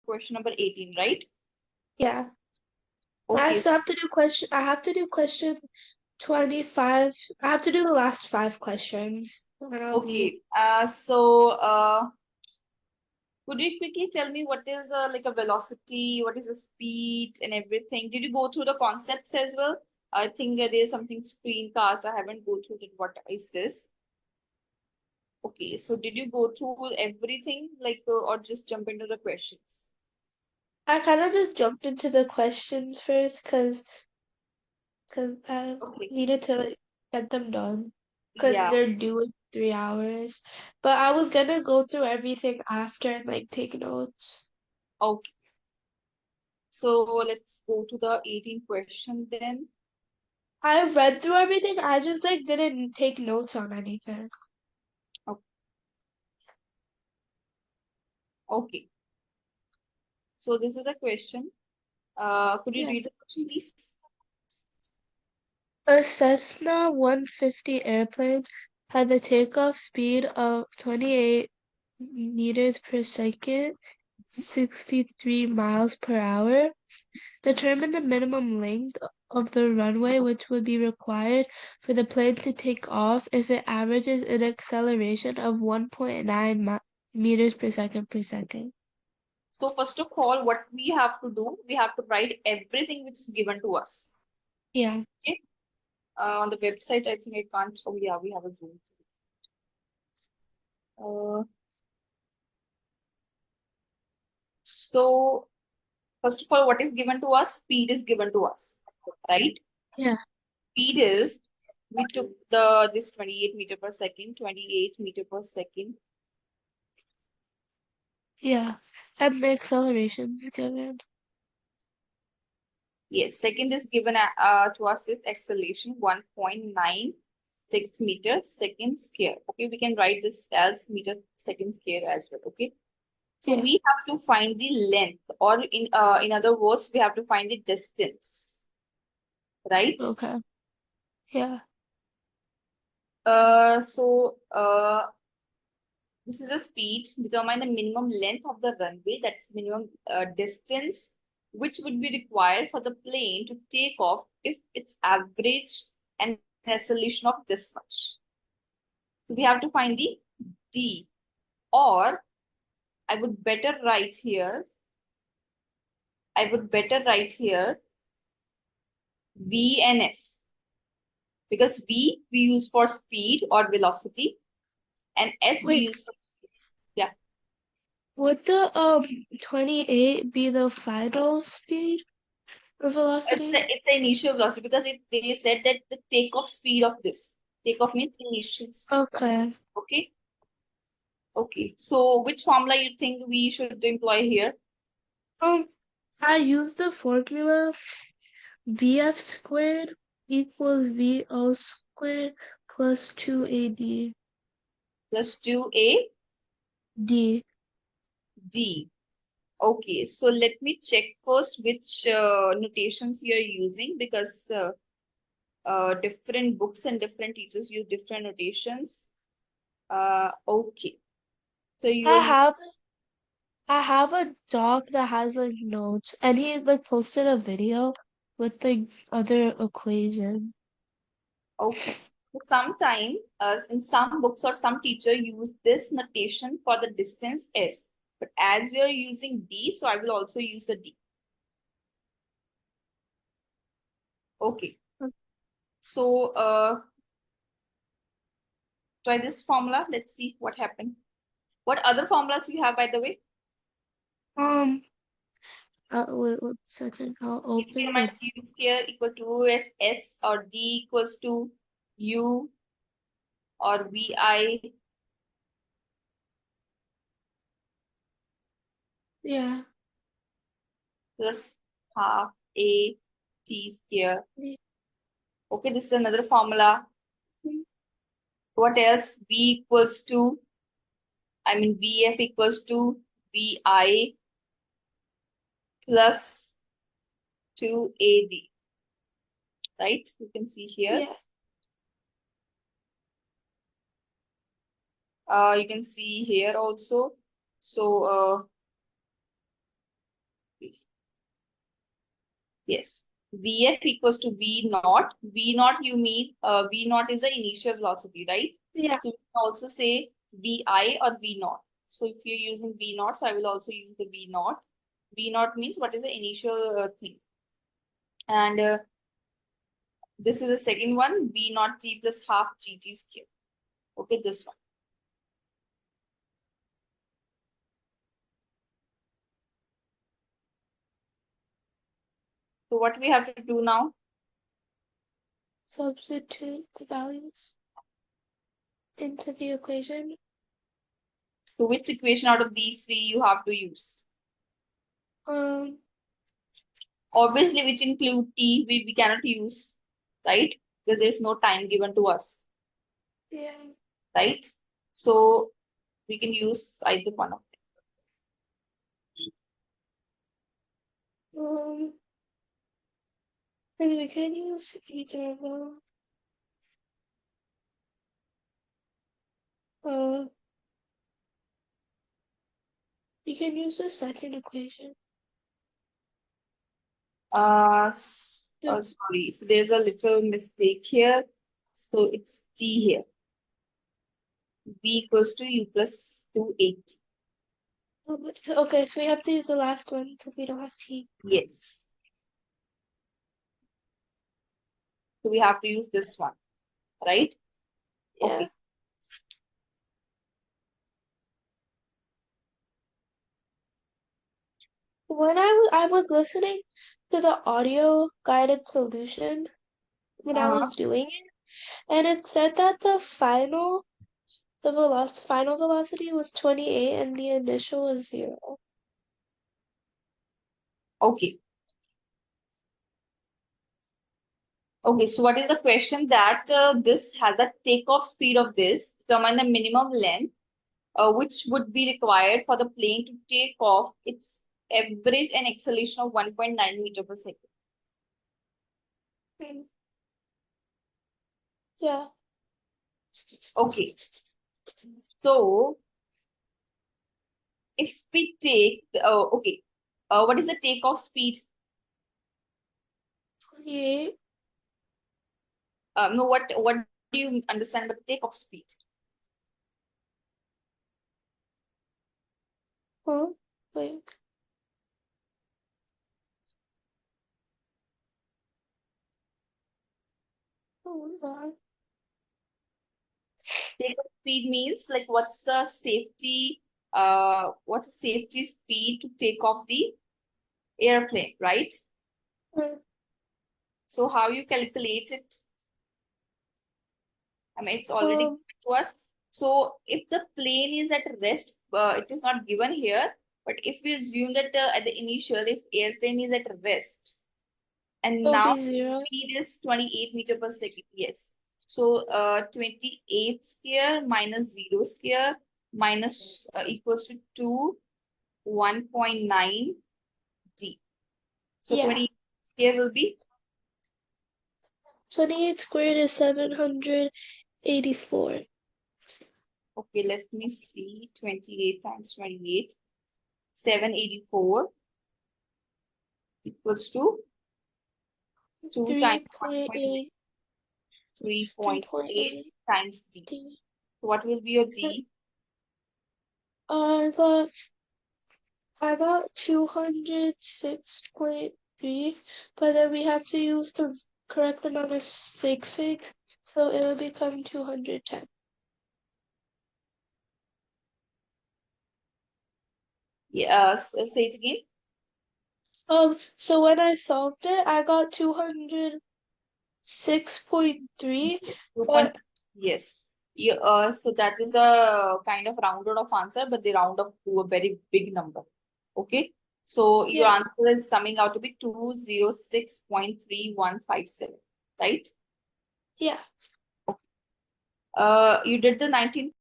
question number 18, right? Yeah. I Okay, still have to do question. I have to do question 25. I have to do the last 5 questions. And I'll be. okay. Could you quickly tell me what is like a velocity, what is the speed and everything? Did you go through the concepts as well? I think there's something screencast. I haven't go through it. What is this? Okay, so did you go through everything like or just jump into the questions? I kind of just jumped into the questions first because I Okay. needed to like get them done because Yeah. they're due in 3 hours. But I was gonna go through everything after and like take notes. Okay. So let's go to the 18th question then. I read through everything. I just like didn't take notes on anything. Okay. Okay. So this is the question. Could you Yeah. read the question, please? A Cessna 150 airplane had a takeoff speed of 28 meters per second, 63 miles per hour. Determine the minimum length of the runway which would be required for the plane to take off if it averages an acceleration of 1.9 meters per second per second. So first of all, what we have to do, we have to write everything which is given to us. Yeah. Okay. On the website, I think I can't. Oh yeah, we have a Zoom. Uh, so first of all, what is given to us? Speed is given to us, right? Yeah. Speed is we took the this 28 meter per second, 28 meter per second. Yeah. And the acceleration's given. Yes, second is given to us is acceleration 1.96 meter second square. Okay, we can write this as meter second square as well. Okay, so Yeah. we have to find the length, or in other words, we have to find the distance, right? Okay. Yeah. This is a speed. Determine the minimum length of the runway. That's minimum distance which would be required for the plane to take off if its average and acceleration of this much. So we have to find the D, or I would better write here. I would better write here V and S, because V we use for speed or velocity, and S we Wait, use for speed. Yeah. would the 28 be the final speed or velocity? It's the initial velocity because they said that the takeoff speed of this. Takeoff means initial speed. Okay. Okay. Okay. So which formula you think we should employ here? Um, I use the formula VF squared equals VO squared plus 2AD. Let's do a D. D. Okay. So let me check first which notations you are using, because different books and different teachers use different notations. Okay. So you are I using. have I have a doc that has like notes and he like posted a video with the other equation. Okay. Sometime in some books or some teacher use this notation for the distance S. But as we are using D, so I will also use the D. Okay. So try this formula. Let's see what happened. What other formulas you have, by the way? Um, wait 1 second. I'll V square open the. minus U square equal to S, or D equals to U or VI. Yeah. Plus half A T square. Yeah. Okay, this is another formula. What else? V equals to, VF equals to VI plus 2AD, right? You can see here. Yeah. You can see here also. So Yes. Vf equals to V naught. V naught, you mean V naught is the initial velocity, right? Yeah. So we can also say Vi or V naught. So if you're using V naught, so I will also use the V naught. V naught means what is the initial thing. And this is the second one, V naught T plus half GT square. Okay, this one. So what we have to do now? Substitute the values into the equation. So which equation out of these three you have to use? Obviously, which include T, we cannot use, right? Because there's no time given to us, Yeah. right? So we can use either one of And we can use either of them. We can use the second equation. Sorry. So there's a little mistake here. So it's T here. B equals to U plus 280. Okay, so we have to use the last one because we don't have T. Yes. So we have to use this one, right? Yeah. Okay. When I was listening to the audio guided solution when I was doing it, and it said that the final velocity was 28 and the initial was 0. Okay. Okay, so what is the question that this has a takeoff speed of this, determine the minimum length, which would be required for the plane to take off its average and acceleration of 1.9 meter per second. Yeah. Okay. So if we take the, okay, what is the takeoff speed? 28. No, what do you understand by takeoff speed? Huh? Like, hold on. Takeoff speed means like what's the safety speed to take off the airplane, right? So how you calculate it? I mean, it's already given to us. So if the plane is at rest, it is not given here. But if we assume that at the initial, if airplane is at rest, and It'll now be 0. speed is 28 meter per second. Yes. So 28 square minus 0 square minus equals to 2, 1.9 d. So Yeah. 28 square will be 28 squared is 784. okay. Let me see. 28 times 28, 784 equals to 2 times 3.8. 3.8 times d. D. So what will be your d? I got 206.3, but then we have to use the correct amount of sig figs, so it will become 210. Yeah, say it again. So when I solved it, I got 206.3, but yes. So that is a kind of rounded off answer, but they round up to a very big number. Okay. So your yeah, answer is coming out to be 206.3157, right? yeah. You did the 19